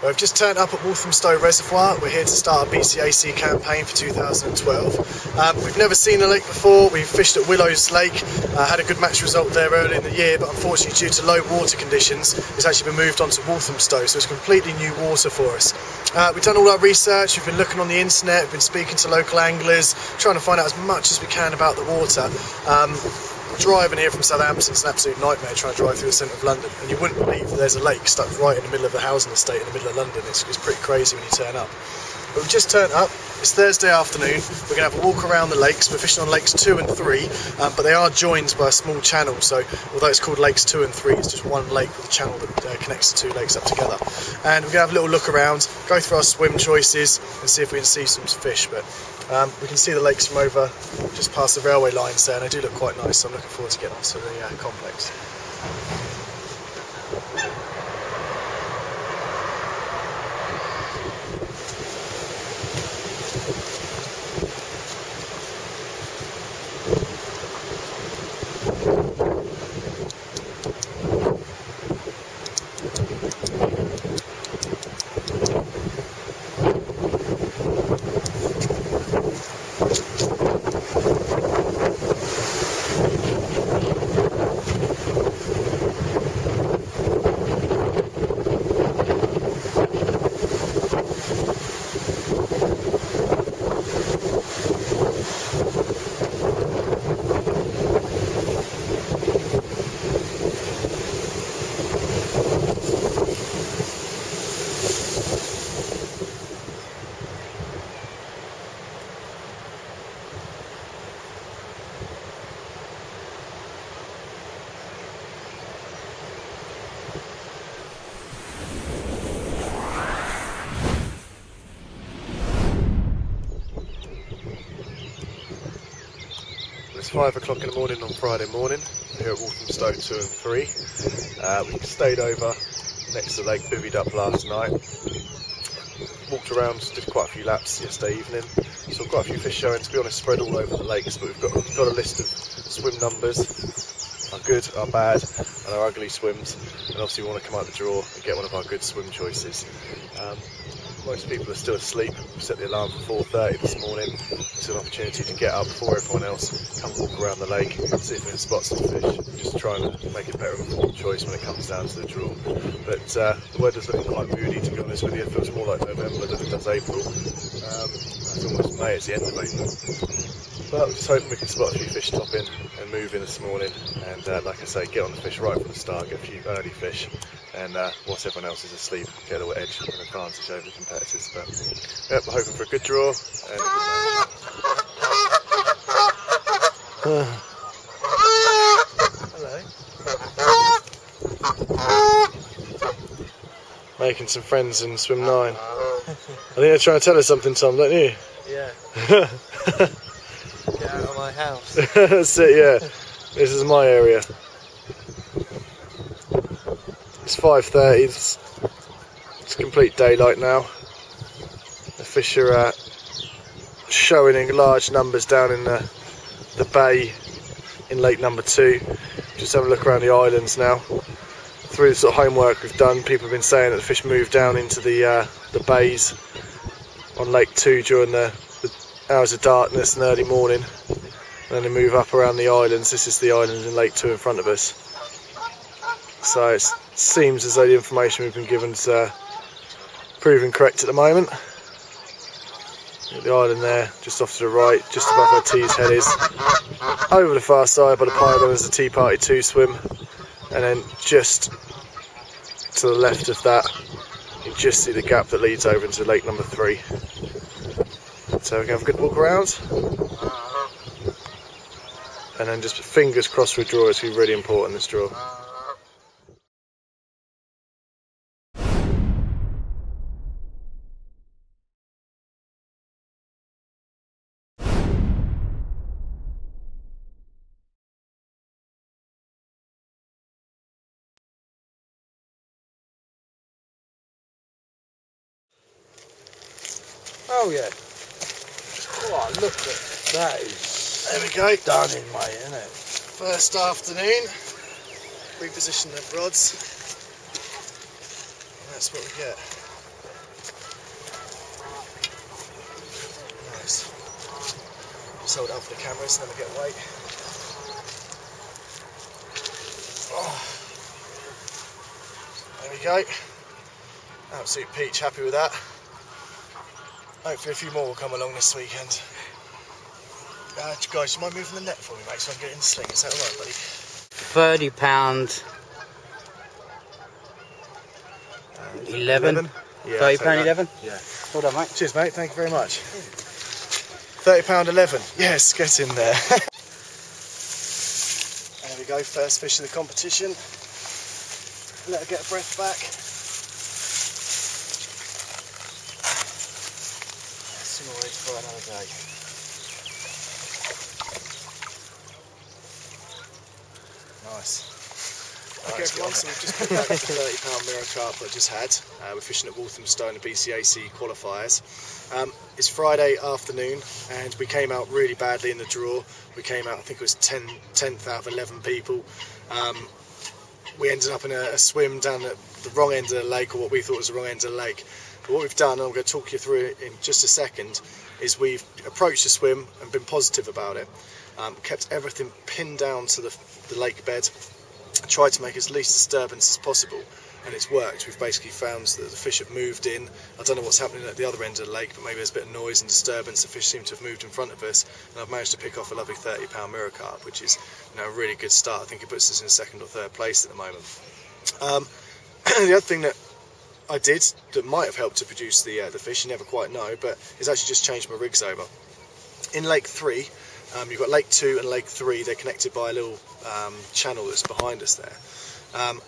We've just turned up at Walthamstow Reservoir. We're here to start a BCAC campaign for 2012. We've never seen the lake before. We've fished at Willows Lake, had a good match result there early in the year, but unfortunately due to low water conditions it's actually been moved on to Walthamstow, so it's completely new water for us. We've done all our research, we've been looking on the internet, we've been speaking to local anglers, trying to find out as much as we can about the water. Driving here from Southampton, it's an absolute nightmare trying to drive through the centre of London, and you wouldn't believe that there's a lake stuck right in the middle of the housing estate in the middle of London. It's pretty crazy when you turn up. But we've just turned up, it's Thursday afternoon, we're going to have a walk around the lakes. We're fishing on lakes 2 and 3, but they are joined by a small channel, so although it's called lakes 2 and 3, it's just one lake with a channel that connects the 2 lakes up together. And we're going to have a little look around, go through our swim choices and see if we can see some fish. But we can see the lakes from over just past the railway lines there, and they do look quite nice, so I'm looking forward to getting onto the complex. It's 5 o'clock in the morning on Friday morning here at Walthamstow 2 and 3. We stayed over next to the lake, bivvied up last night, walked around, did quite a few laps yesterday evening, saw quite a few fish showing, to be honest, spread all over the lakes, but we've got a list of swim numbers, our good, our bad and our ugly swims, and obviously we want to come out the draw and get one of our good swim choices. Most people are still asleep. We set the alarm for 4:30 this morning. It's an opportunity to get up before everyone else, come walk around the lake, see if we can spot some fish, just trying to make it better of a choice when it comes down to the draw. But the weather's looking quite moody, to be honest with you. It feels more like November than it does April. It's almost May, it's the end of April. But we're just hoping we can spot a few fish top in and move in this morning, and like I say, get on the fish right from the start, get a few early fish, and whilst everyone else is asleep, get a little edge and an advantage over the competitors. But yep, we're hoping for a good draw and a good match. Hello. Making some friends in swim 9. I think they're trying to tell us something, Tom, don't you? Yeah. Get out of my house. That's it, yeah. This is my area. It's 5:30. It's complete daylight now. The fish are showing in large numbers down in the bay in lake number 2. Just have a look around the islands now. Through the sort of homework we've done, people have been saying that the fish move down into the bays on lake 2 during the hours of darkness and early morning, and then they move up around the islands. This is the island in lake 2 in front of us. So it seems as though the information we've been given is proving correct at the moment. The island there, just off to the right, just above where T's head is. Over the far side by the pylon is the Tea Party 2 swim, and then just to the left of that you just see the gap that leads over into lake number 3. So we're going to have a good walk around, and then just fingers crossed for a draw. It's going to be really important, this draw. Oh yeah. Oh, look at that. Is There we go. stunning, mate, isn't it? First afternoon. Reposition the rods. And that's what we get. Just hold it up for the cameras, never get weight. Oh. There we go. Absolute peach, happy with that. Hopefully a few more will come along this weekend. Guys, do you mind moving the net for me, mate, so I can get it in the sling? Is that alright, buddy? £30. 11. Yeah, £30 11. Yeah. Well done, mate. Cheers, mate. Thank you very much. £30 11. Yes, get in there. There we go. First fish of the competition. Let her get a breath back. Some more ready for another day. Nice. Okay everyone, so we've just put back the £30 mirror carp that I just had. We're fishing at Walthamstow in the BCAC qualifiers. It's Friday afternoon and we came out really badly in the draw. We came out, I think it was 10th out of 11 people. We ended up in a swim down at the wrong end of the lake, or what we thought was the wrong end of the lake. But what we've done, and I'm going to talk you through it in just a second, is we've approached the swim and been positive about it. Kept everything pinned down to the lake bed. Tried to make as least disturbance as possible, and it's worked. We've basically found that the fish have moved in. I don't know what's happening at the other end of the lake, but maybe there's a bit of noise and disturbance. The fish seem to have moved in front of us, and I've managed to pick off a lovely £30 mirror carp, which is, you know, a really good start. I think it puts us in second or third place at the moment. The other thing that I did that might have helped to produce the fish, you never quite know, but is actually just changed my rigs over. In Lake 3, you've got Lake 2 and Lake 3, they're connected by a little channel that's behind us there.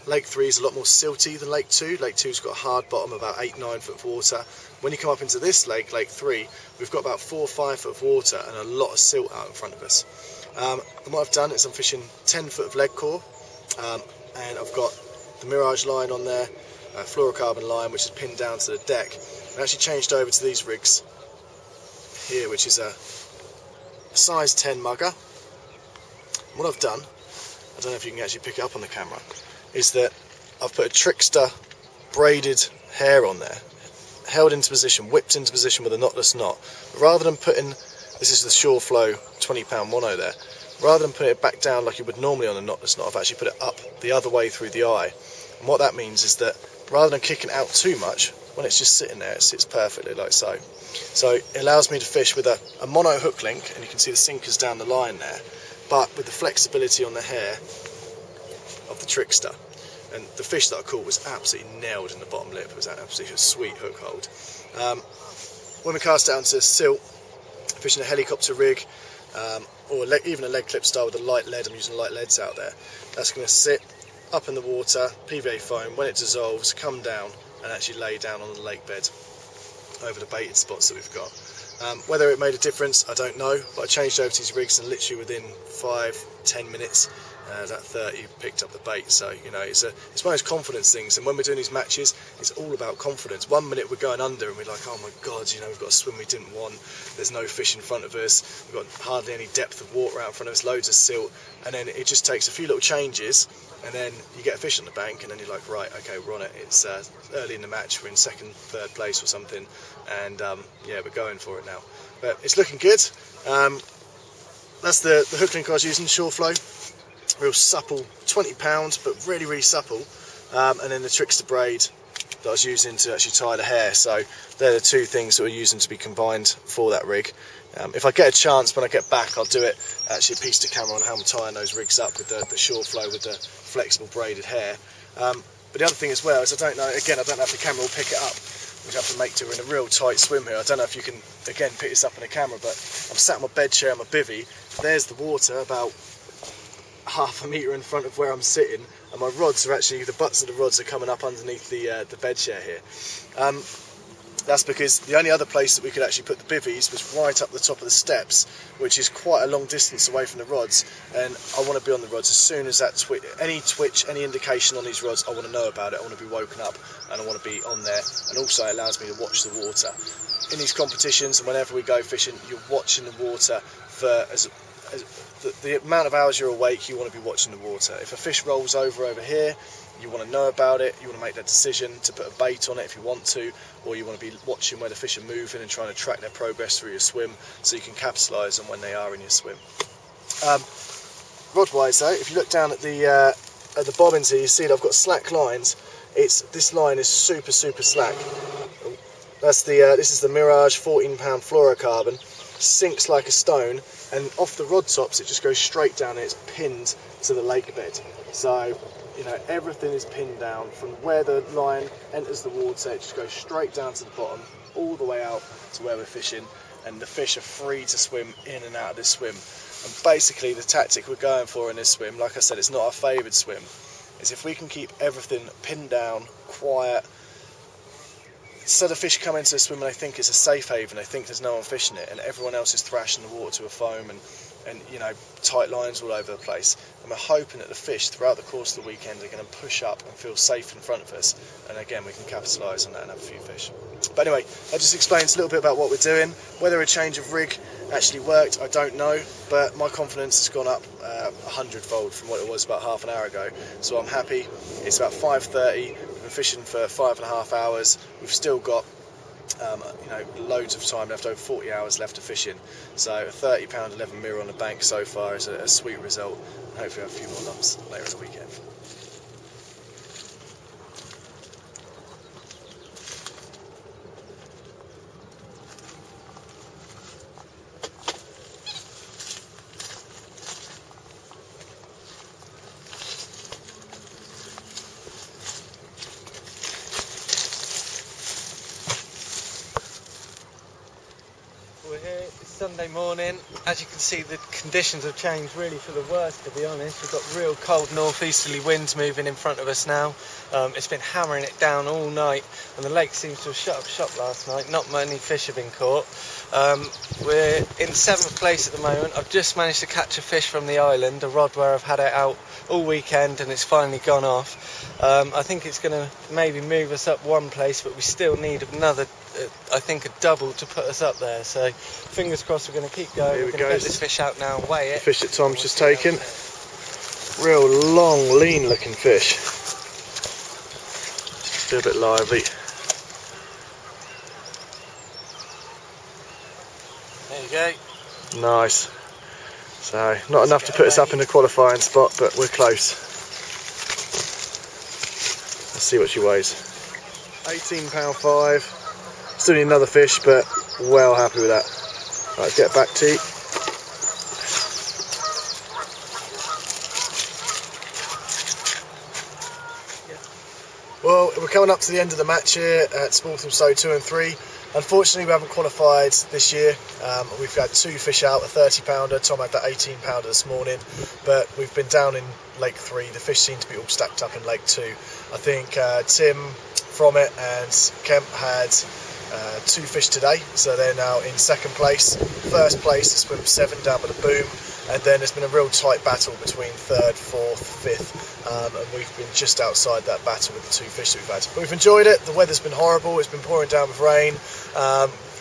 Lake 3 is a lot more silty than Lake 2. Lake 2's got a hard bottom, about 8-9 foot of water. When you come up into this lake, Lake 3, we've got about 4 or 5 foot of water and a lot of silt out in front of us. And what I've done is I'm fishing 10 foot of lead core, and I've got the Mirage line on there, fluorocarbon line, which is pinned down to the deck. I actually changed over to these rigs here, which is a size 10 mugger. And what I've done, I don't know if you can actually pick it up on the camera, is that I've put a Trickster braided hair on there, held into position, whipped into position with a knotless knot. But rather than putting, this is the Shore Flow 20 pound mono there, rather than putting it back down like you would normally on a knotless knot, I've actually put it up the other way through the eye. And what that means is that rather than kicking it out too much, when it's just sitting there, it sits perfectly like so. So it allows me to fish with a mono hook link, and you can see the sinkers down the line there, but with the flexibility on the hair of the Trickster. And the fish that I caught was absolutely nailed in the bottom lip. It was absolutely a sweet hook hold. When we cast down to silt, fishing a helicopter rig, or even a lead clip style with a light lead, I'm using light leads out there, that's going to sit up in the water, PVA foam, when it dissolves, come down and actually lay down on the lake bed over the baited spots that we've got. Whether it made a difference, I don't know, but I changed over to these rigs and literally within 5-10 minutes that 30 picked up the bait. So, you know, it's one of those confidence things, and when we're doing these matches, it's all about confidence. 1 minute we're going under and we're like, oh my god, you know, we've got a swim we didn't want, there's no fish in front of us, we've got hardly any depth of water out in front of us, loads of silt, and then it just takes a few little changes, and then you get a fish on the bank, and then you're like, right, okay, we're on it. It's early in the match, we're in second, third place or something, and yeah, we're going for it now. But it's looking good. That's the hook link I was using, Shore Flow. Real supple, 20 pounds, but really, really supple. And then the Trickster braid that I was using to actually tie the hair. So they're the two things that we're using to be combined for that rig. If I get a chance when I get back, I'll do it actually a piece to camera on how I'm tying those rigs up with the Shore Flow with the flexible braided hair. But the other thing as well is I don't know, again, I don't know if the camera will pick it up. We'd have to make do in a real tight swim here. I don't know if you can, again, pick this up on the camera, but I'm sat on my bed chair on my bivvy. There's the water about half a metre in front of where I'm sitting, and my rods are actually, the butts of the rods are coming up underneath the bed chair here. That's because the only other place that we could actually put the bivvies was right up the top of the steps, which is quite a long distance away from the rods, and I want to be on the rods as soon as that any twitch, any indication on these rods, I want to know about it. I want to be woken up and I want to be on there, and also it allows me to watch the water. In these competitions and whenever we go fishing, you're watching the water for the amount of hours you're awake. You want to be watching the water. If a fish rolls over here, you want to know about it, you want to make that decision to put a bait on it if you want to, or you want to be watching where the fish are moving and trying to track their progress through your swim so you can capitalise on when they are in your swim. Rod-wise though, if you look down at the bobbins here, you see that I've got slack lines. This line is super slack. That's this is the Mirage 14-pound fluorocarbon. Sinks like a stone, and off the rod tops it just goes straight down and it's pinned to the lake bed. So everything is pinned down from where the line enters the water. It just goes straight down to the bottom, all the way out to where we're fishing, and the fish are free to swim in and out of this swim. And basically the tactic we're going for in this swim, like I said, it's not our favoured swim, is if we can keep everything pinned down, quiet, so the fish come into the swim and they think it's a safe haven, they think there's no one fishing it, and everyone else is thrashing the water to a foam and tight lines all over the place. And we're hoping that the fish throughout the course of the weekend are going to push up and feel safe in front of us, and again we can capitalise on that and have a few fish. But anyway, that just explains a little bit about what we're doing. Whether a change of rig actually worked, I don't know, but my confidence has gone up 100-fold from what it was about half an hour ago, so I'm happy. It's about 5:30, we've been fishing for 5.5 hours, we've still got loads of time left, over 40 hours left of fishing, so a £30 11 mirror on the bank so far is a sweet result, and hopefully have a few more lumps later in the weekend. We're here, it's Sunday morning. As you can see, the conditions have changed really for the worse, to be honest. We've got real cold northeasterly winds moving in front of us now. It's been hammering it down all night, and the lake seems to have shut up shop last night. Not many fish have been caught. We're in 7th place at the moment. I've just managed to catch a fish from the island, a rod where I've had it out all weekend and it's finally gone off. I think it's going to maybe move us up 1 place, but we still need another, I think, a double to put us up there. So fingers crossed we're going to keep going. We're going to get this fish out now and weigh it. The fish that Tom's just taken. Real long, lean looking fish. Still a bit lively. There you go. Nice. So, not enough to put us up in the qualifying spot, but we're close. Let's see what she weighs. £18.5. Still need another fish, but well happy with that. Right, let's get back to you. Well, we're coming up to the end of the match here at Walthamstow 2 and 3. Unfortunately, we haven't qualified this year. We've had 2 fish out, a 30-pounder. Tom had that 18-pounder this morning, but we've been down in Lake 3. The fish seem to be all stacked up in Lake 2. I think Tim from it and Kemp had 2 fish today, so they're now in 2nd place. 1st place is swim 7 down by the boom, and then there's been a real tight battle between 3rd, 4th, 5th, and we've been just outside that battle with the 2 fish that we've had. But we've enjoyed it. The weather's been horrible. It's been pouring down with rain.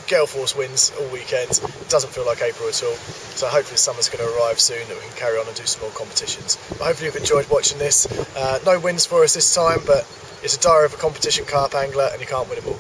Gale force winds all weekend. It doesn't feel like April at all, so hopefully summer's going to arrive soon that we can carry on and do some more competitions. But hopefully you've enjoyed watching this. No wins for us this time, but it's a diary of a competition carp angler and you can't win them all.